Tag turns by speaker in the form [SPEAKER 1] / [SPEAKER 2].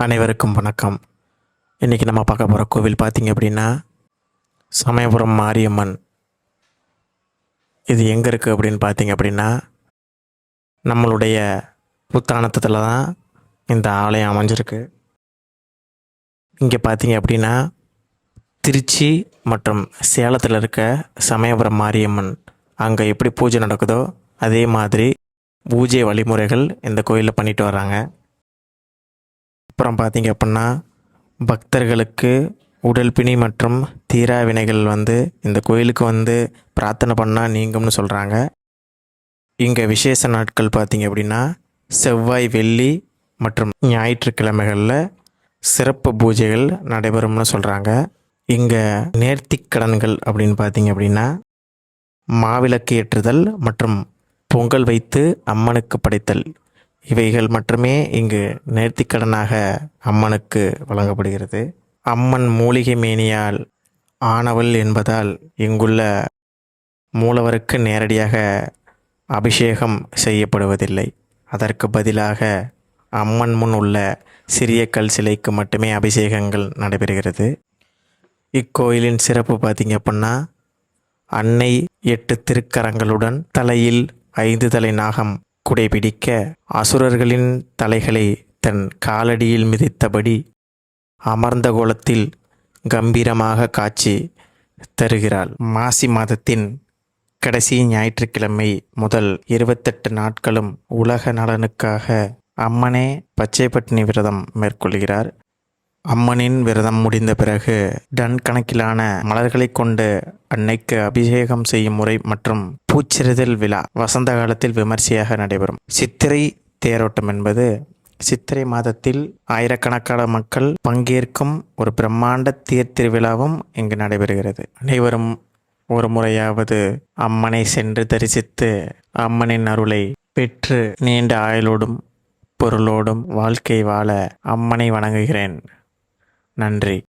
[SPEAKER 1] அனைவருக்கும் வணக்கம். இன்றைக்கி நம்ம பார்க்க போகிற கோவில் பார்த்திங்க அப்படின்னா சமயபுரம் மாரியம்மன். இது எங்கே இருக்குது அப்படின்னு பார்த்திங்க அப்படின்னா நம்மளுடைய புத்தானத்தில் தான் இந்த ஆலயம் அமைஞ்சிருக்கு. இங்கே பார்த்திங்க அப்படின்னா திருச்சி மற்றும் சேலத்தில் இருக்க சமயபுரம் மாரியம்மன் அங்கே எப்படி பூஜை நடக்குதோ அதே மாதிரி பூஜை வழிமுறைகள் இந்த கோயிலில் பண்ணிட்டு வராங்க. அப்புறம் பார்த்திங்க அப்படின்னா பக்தர்களுக்கு உடல் பிணி மற்றும் தீரா வினைகள் இந்த கோயிலுக்கு பிரார்த்தனை பண்ணால் நீங்கும்னு சொல்கிறாங்க. இங்கே விசேஷ நாட்கள் பார்த்திங்க அப்படின்னா செவ்வாய், வெள்ளி மற்றும் ஞாயிற்றுக்கிழமைகளில் சிறப்பு பூஜைகள் நடைபெறும்னு சொல்கிறாங்க. இங்கே நேர்த்திக்கடன்கள் அப்படின்னு பார்த்திங்க அப்படின்னா மாவிளக்கு ஏற்றுதல் மற்றும் பொங்கல் வைத்து அம்மனுக்கு படைத்தல், இவைகள் மட்டுமே இங்கு நேர்த்திக்கடனாக அம்மனுக்கு வழங்கப்படுகிறது. அம்மன் மூலிகை மேனியால் ஆனவள் என்பதால் இங்குள்ள மூலவருக்கு நேரடியாக அபிஷேகம் செய்யப்படுவதில்லை. அதற்கு பதிலாக அம்மன் முன் உள்ள சிறிய கல் சிலைக்கு மட்டுமே அபிஷேகங்கள் நடைபெறுகிறது. இக்கோயிலின் சிறப்பு பார்த்திங்க அப்படின்னா அன்னை 8 திருக்கரங்களுடன் தலையில் 5 தலை நாகம் குடைபிடிக்க அசுரர்களின் தலைகளை தன் காலடியில் மிதித்தபடி அமர்ந்த கோலத்தில் கம்பீரமாக காட்சி தருகிறாள். மாசி மாதத்தின் கடைசி ஞாயிற்றுக்கிழமை முதல் 28 நாட்களும் உலக நலனுக்காக அம்மனே பச்சை பட்டினி விரதம் மேற்கொள்கிறார். அம்மனின் விரதம் முடிந்த பிறகு டன் கணக்கிலான மலர்களை கொண்டு அன்னைக்கு அபிஷேகம் செய்யும் முறை மற்றும் பூச்செறிதல் விழா வசந்த காலத்தில் விமர்சையாக நடைபெறும். சித்திரை தேரோட்டம் என்பது சித்திரை மாதத்தில் ஆயிரக்கணக்கான மக்கள் பங்கேற்கும் ஒரு பிரம்மாண்ட தேர் திருவிழாவும் இங்கு நடைபெறுகிறது. அனைவரும் ஒரு முறையாவது அம்மனை சென்று தரிசித்து அம்மனின் அருளை பெற்று நீண்ட ஆயுளோடும் பொருளோடும் வாழ்க்கை வாழ அம்மனை வணங்குகிறேன். நன்றி.